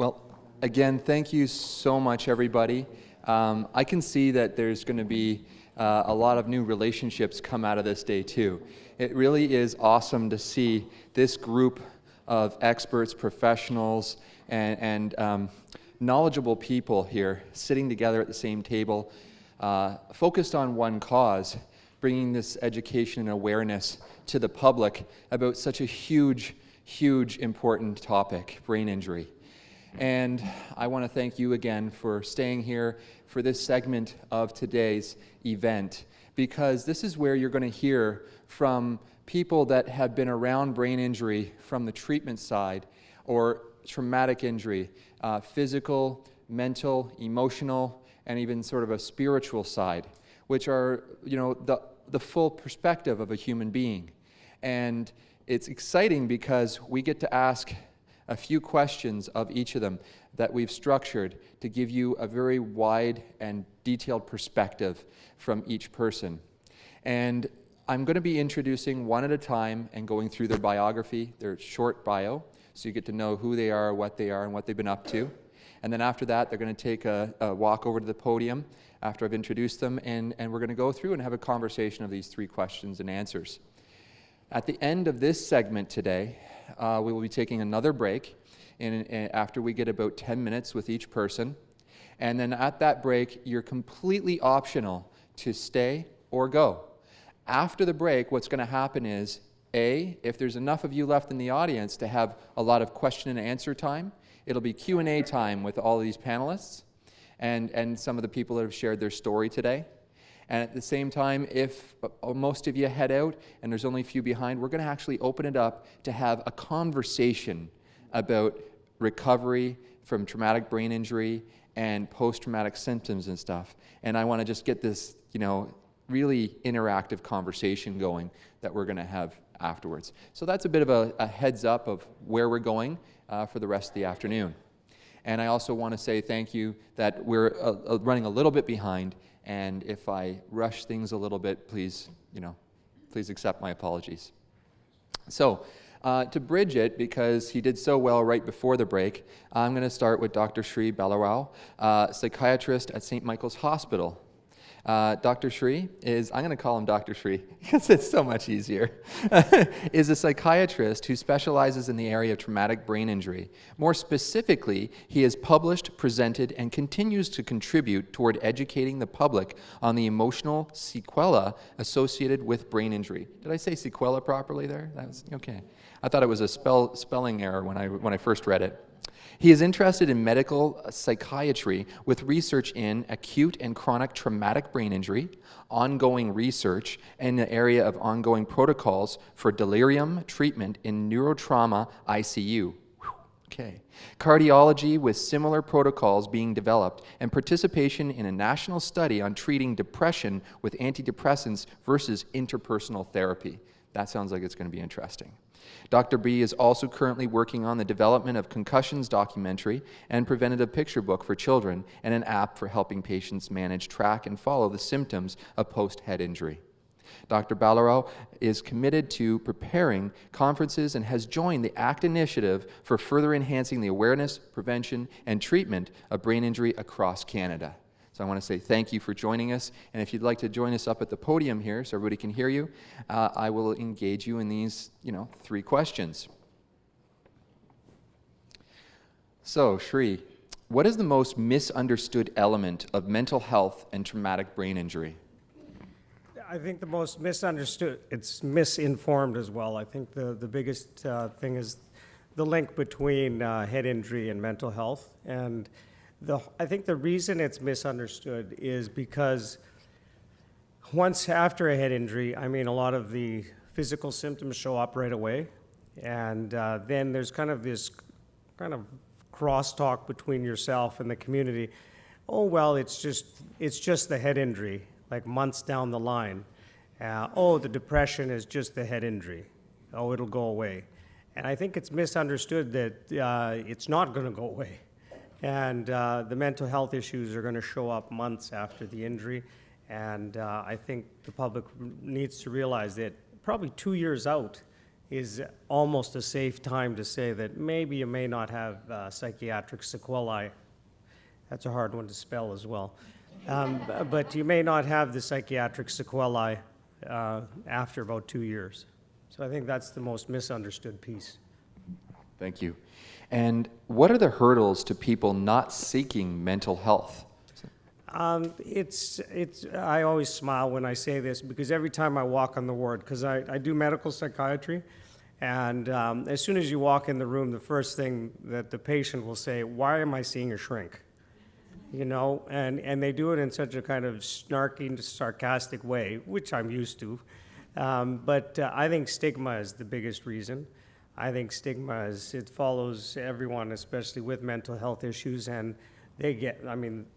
Well, again, thank you so much, everybody. I can see that there's going to be a lot of new relationships come out of this day, too. It really is awesome to see this group of experts, professionals, and knowledgeable people here sitting together at the same table, focused on one cause, bringing this education and awareness to the public about such a huge, important topic, brain injury. And I want to thank you again for staying here for this segment of today's event, because this is where you're going to hear from people that have been around brain injury from the treatment side or traumatic injury, physical, mental, emotional, and even sort of a spiritual side, which are, the full perspective of a human being. And it's exciting because we get to ask a few questions of each of them that we've structured to give you a very wide and detailed perspective from each person. And I'm going to be introducing one at a time and going through their biography, their short bio, so you get to know who they are, and what they've been up to. And then after that, they're going to take a walk over to the podium after I've introduced them, and we're going to go through and have a conversation of these 3 questions and answers. At the end of this segment today, we will be taking another break after we get about 10 minutes with each person. And then at that break, you're completely optional to stay or go. After the break, what's going to happen is, if there's enough of you left in the audience to have a lot of question and answer time, it'll be Q&A time with all of these panelists and some of the people that have shared their story today. And at the same time, if most of you head out and there's only a few behind, we're going to actually open it up to have a conversation about recovery from traumatic brain injury and post-traumatic symptoms and stuff. And I want to just get this, really interactive conversation going that we're going to have afterwards. So that's a bit of a heads up of where we're going for the rest of the afternoon. And I also want to say thank you that we're running a little bit behind. And if I rush things a little bit, please accept my apologies. So, to bridge it, because he did so well right before the break, I'm going to start with Dr. Shree Bhalero, psychiatrist at St. Michael's Hospital. Dr. Shree I'm going to call him Dr. Shree because it's so much easier, is a psychiatrist who specializes in the area of traumatic brain injury. More specifically, he has published, presented, and continues to contribute toward educating the public on the emotional sequela associated with brain injury. Did I say sequela properly there? That was okay. I thought it was a spelling error when I first read it. He is interested in medical psychiatry with research in acute and chronic traumatic brain injury, ongoing research in the area of ongoing protocols for delirium treatment in neurotrauma ICU. Okay. Cardiology with similar protocols being developed, and participation in a national study on treating depression with antidepressants versus interpersonal therapy. That sounds like it's going to be interesting. Dr. B is also currently working on the development of concussions documentary and preventative picture book for children and an app for helping patients manage, track, and follow the symptoms of post-head injury. Dr. Bhalero is committed to preparing conferences and has joined the ACT initiative for further enhancing the awareness, prevention, and treatment of brain injury across Canada. So I want to say thank you for joining us, and if you'd like to join us up at the podium here so everybody can hear you, I will engage you in these, 3 questions. So, Shree, what is the most misunderstood element of mental health and traumatic brain injury? I think the most misunderstood, it's misinformed as well. I think the biggest thing is the link between head injury and mental health. And I think the reason it's misunderstood is because once after a head injury, a lot of the physical symptoms show up right away. And then there's kind of this crosstalk between yourself and the community. Oh, well, it's just the head injury, like months down the line. The depression is just the head injury. Oh, it'll go away. And I think it's misunderstood that it's not going to go away. And the mental health issues are going to show up months after the injury. And I think the public needs to realize that probably 2 years out, is almost a safe time to say that maybe you may not have psychiatric sequelae. That's a hard one to spell as well. But you may not have the psychiatric sequelae after about 2 years. So I think that's the most misunderstood piece. Thank you. And what are the hurdles to people not seeking mental health? I always smile when I say this because every time I walk on the ward, because I do medical psychiatry, and as soon as you walk in the room, the first thing that the patient will say, why am I seeing a shrink? You know, and they do it in such a kind of snarky, sarcastic way, which I'm used to. But I think stigma is the biggest reason. I think stigma it follows everyone, especially with mental health issues, and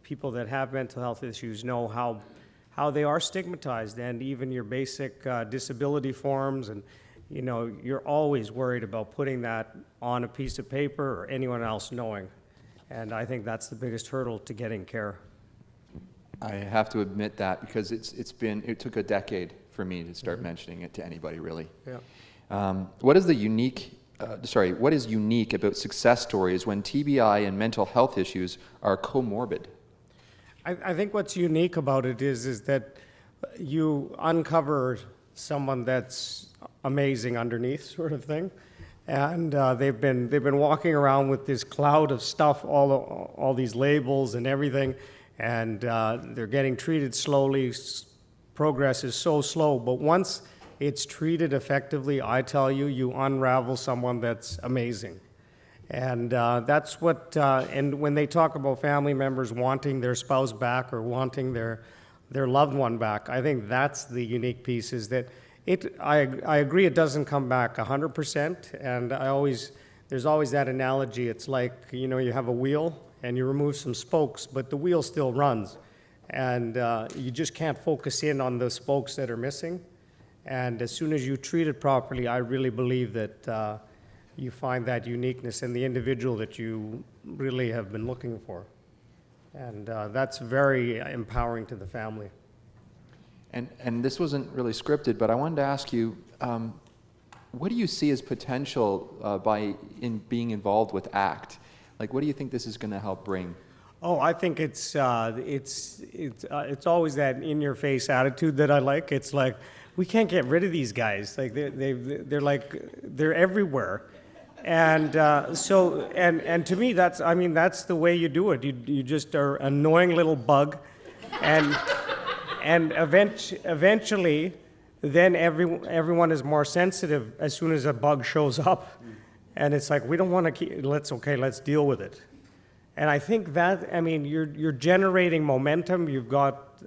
people that have mental health issues know how they are stigmatized, and even your basic disability forms, and you know, you're always worried about putting that on a piece of paper or anyone else knowing. And I think that's the biggest hurdle to getting care. I have to admit that because it took a decade for me to start mentioning it to anybody, really. Yeah. What is unique about success stories when TBI and mental health issues are comorbid? I think what's unique about it is that you uncover someone that's amazing underneath, sort of thing, and they've been walking around with this cloud of stuff, all these labels and everything, and they're getting treated slowly. Progress is so slow, but once it's treated effectively, I tell you, you unravel someone that's amazing. And that's what, and when they talk about family members wanting their spouse back or wanting their loved one back, I think that's the unique piece, is that I agree it doesn't come back 100%, and there's always that analogy. It's like, you know, you have a wheel and you remove some spokes, but the wheel still runs. And you just can't focus in on the spokes that are missing. And as soon as you treat it properly, I really believe that you find that uniqueness in the individual that you really have been looking for. And that's very empowering to the family. And this wasn't really scripted, but I wanted to ask you, what do you see as potential in being involved with ACT? Like, what do you think this is going to help bring? Oh, I think it's always that in-your-face attitude that I like. It's like, we can't get rid of these guys. Like they're everywhere, and to me that's the way you do it. You just are an annoying little bug, and eventually, then everyone is more sensitive as soon as a bug shows up, and it's like, we don't want to keep. Let's deal with it. And I think that, you're generating momentum. You've got,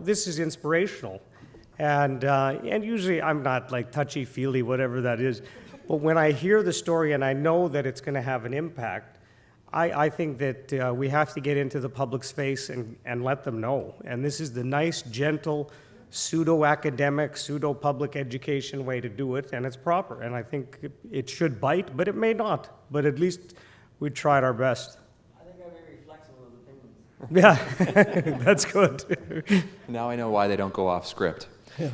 this is inspirational. And usually I'm not like touchy-feely, whatever that is. But when I hear the story and I know that it's going to have an impact, I think that we have to get into the public's face and let them know. And this is the nice, gentle, pseudo-academic, pseudo-public education way to do it, and it's proper. And I think it should bite, but it may not. But at least we tried our best. Yeah, that's good. Now I know why they don't go off script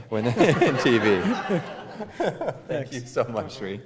when they're in TV. Thank you so much, Shree.